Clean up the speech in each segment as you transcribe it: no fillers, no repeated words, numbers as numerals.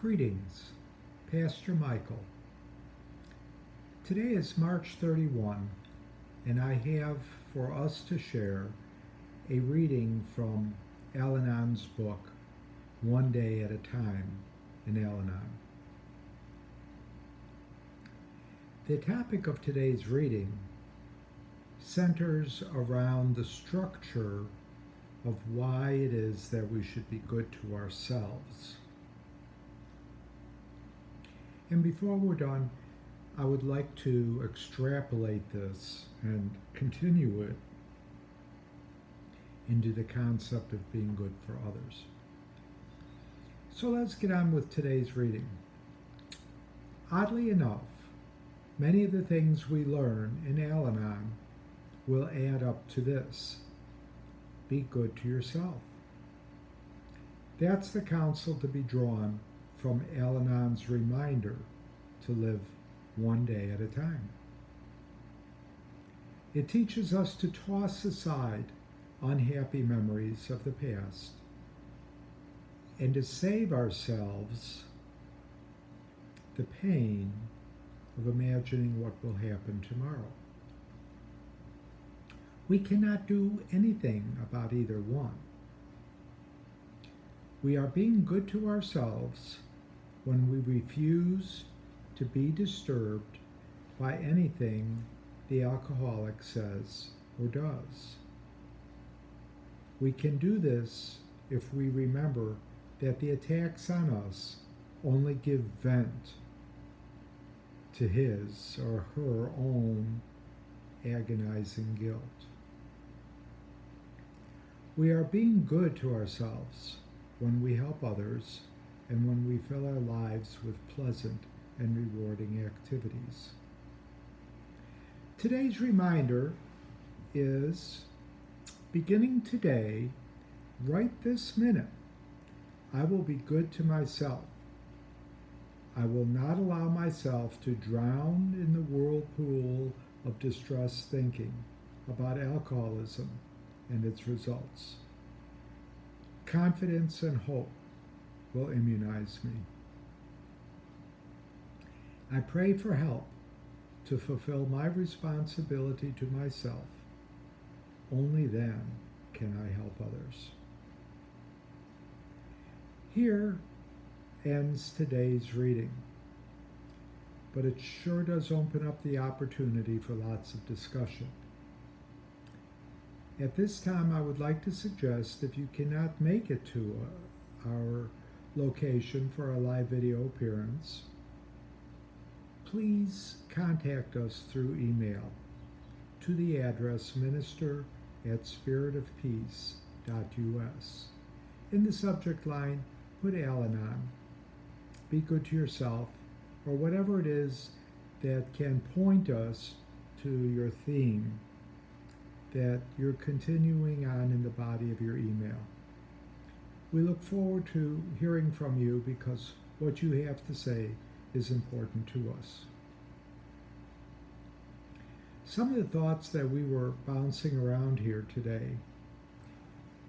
Greetings, Pastor Michael. Today is March 31, and I have for us to share a reading from Al-Anon's book, One Day at a Time in Al-Anon. The topic of today's reading centers around the structure of why it is that we should be good to ourselves. And before we're done, I would like to extrapolate this and continue it into the concept of being good for others. So let's get on with today's reading. Oddly enough, many of the things we learn in Al-Anon will add up to this: be good to yourself. That's the counsel to be drawn from Al-Anon's reminder to live one day at a time. It teaches us to toss aside unhappy memories of the past and to save ourselves the pain of imagining what will happen tomorrow. We cannot do anything about either one. We are being good to ourselves when we refuse to be disturbed by anything the alcoholic says or does. We can do this if we remember that the attacks on us only give vent to his or her own agonizing guilt. We are being good to ourselves when we help others and when we fill our lives with pleasant and rewarding activities. Today's reminder is, beginning today, right this minute, I will be good to myself. I will not allow myself to drown in the whirlpool of distressed thinking about alcoholism and its results. Confidence and hope will immunize me. I pray for help to fulfill my responsibility to myself. Only then can I help others. Here ends today's reading, but it sure does open up the opportunity for lots of discussion. At this time, I would like to suggest, if you cannot make it to our location for a live video appearance, please contact us through email to the address minister@spiritofpeace.us. In the subject line, put Al-Anon, be good to yourself, or whatever it is that can point us to your theme that you're continuing on in the body of your email. We look forward to hearing from you because what you have to say is important to us. Some of the thoughts that we were bouncing around here today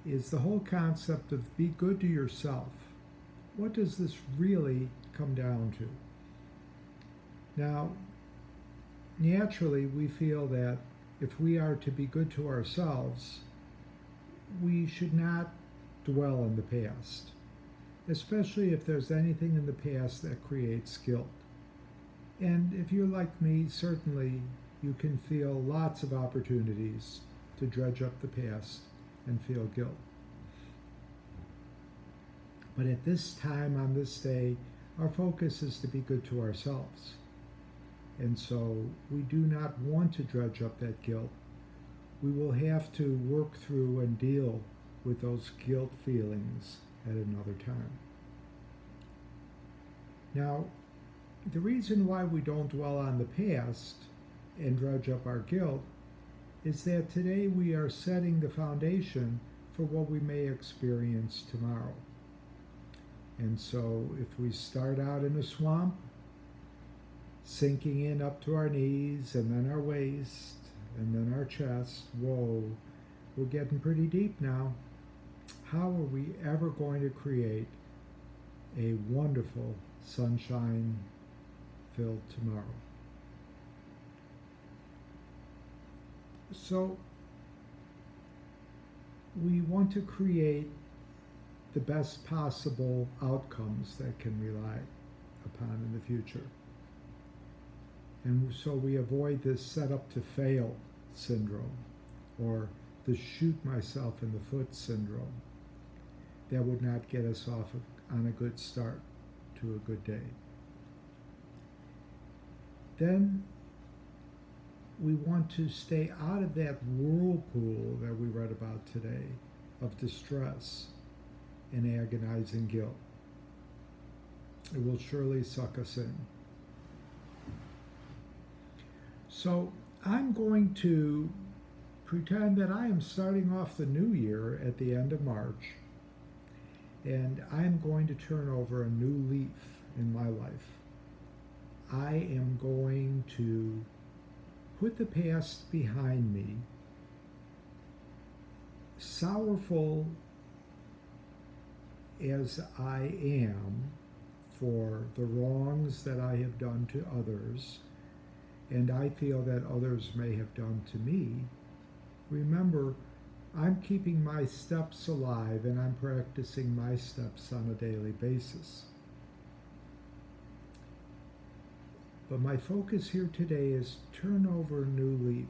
is the whole concept of be good to yourself. What does this really come down to? Now, naturally, we feel that if we are to be good to ourselves, we should not dwell in the past, especially if there's anything in the past that creates guilt. And if you're like me, certainly you can feel lots of opportunities to dredge up the past and feel guilt. But at this time, on this day, our focus is to be good to ourselves. And so we do not want to dredge up that guilt. We will have to work through and deal with those guilt feelings at another time. Now, the reason why we don't dwell on the past and dredge up our guilt is that today we are setting the foundation for what we may experience tomorrow. And so if we start out in a swamp, sinking in up to our knees and then our waist and then our chest, whoa, we're getting pretty deep now. How are we ever going to create a wonderful sunshine-filled tomorrow. So we want to create the best possible outcomes that can rely upon in the future. And so we avoid this set up to fail syndrome or the shoot myself in the foot syndrome. That would not get us off on a good start to a good day. Then we want to stay out of that whirlpool that we read about today of distress and agonizing guilt. It will surely suck us in. So I'm going to pretend that I am starting off the new year at the end of March, and I'm going to turn over a new leaf in my life. I am going to put the past behind me, sorrowful as I am for the wrongs that I have done to others, and I feel that others may have done to me. Remember, I'm keeping my steps alive and I'm practicing my steps on a daily basis. But my focus here today is turn over a new leaf,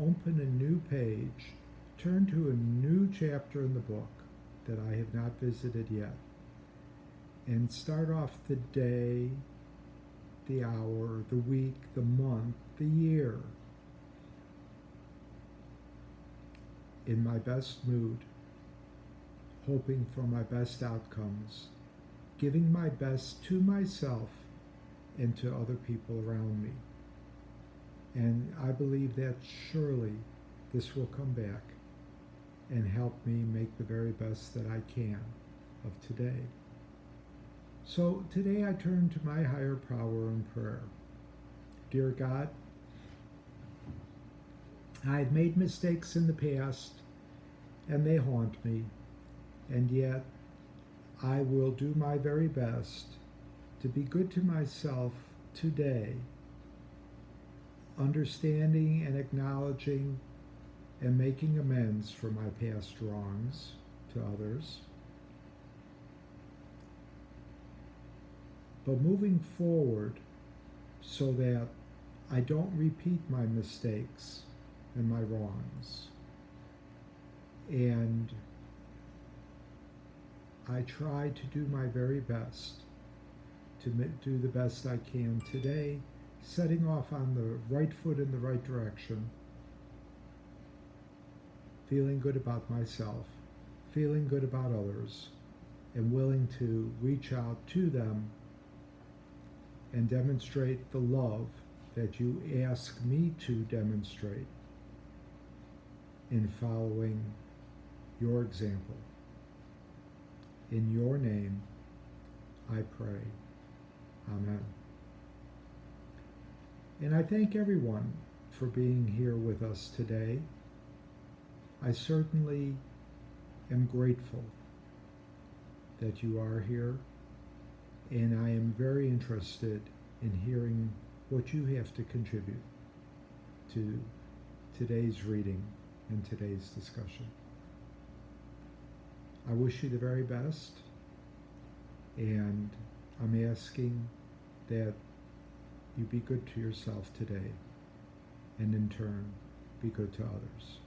open a new page, turn to a new chapter in the book that I have not visited yet, and start off the day, the hour, the week, the month, the year in my best mood, hoping for my best outcomes, giving my best to myself and to other people around me. And I believe that surely this will come back and help me make the very best that I can of today. So today I turn to my higher power in prayer. Dear God, I've made mistakes in the past and they haunt me, and yet I will do my very best to be good to myself today, understanding and acknowledging and making amends for my past wrongs to others, but moving forward so that I don't repeat my mistakes and my wrongs. And I try to do my very best to do the best I can today, setting off on the right foot in the right direction, feeling good about myself, feeling good about others, and willing to reach out to them and demonstrate the love that you ask me to demonstrate in following your example. In your name, I pray. Amen. And I thank everyone for being here with us today. I certainly am grateful that you are here, and I am very interested in hearing what you have to contribute to today's reading and today's discussion. I wish you the very best, and I'm asking that you be good to yourself today, and in turn, be good to others.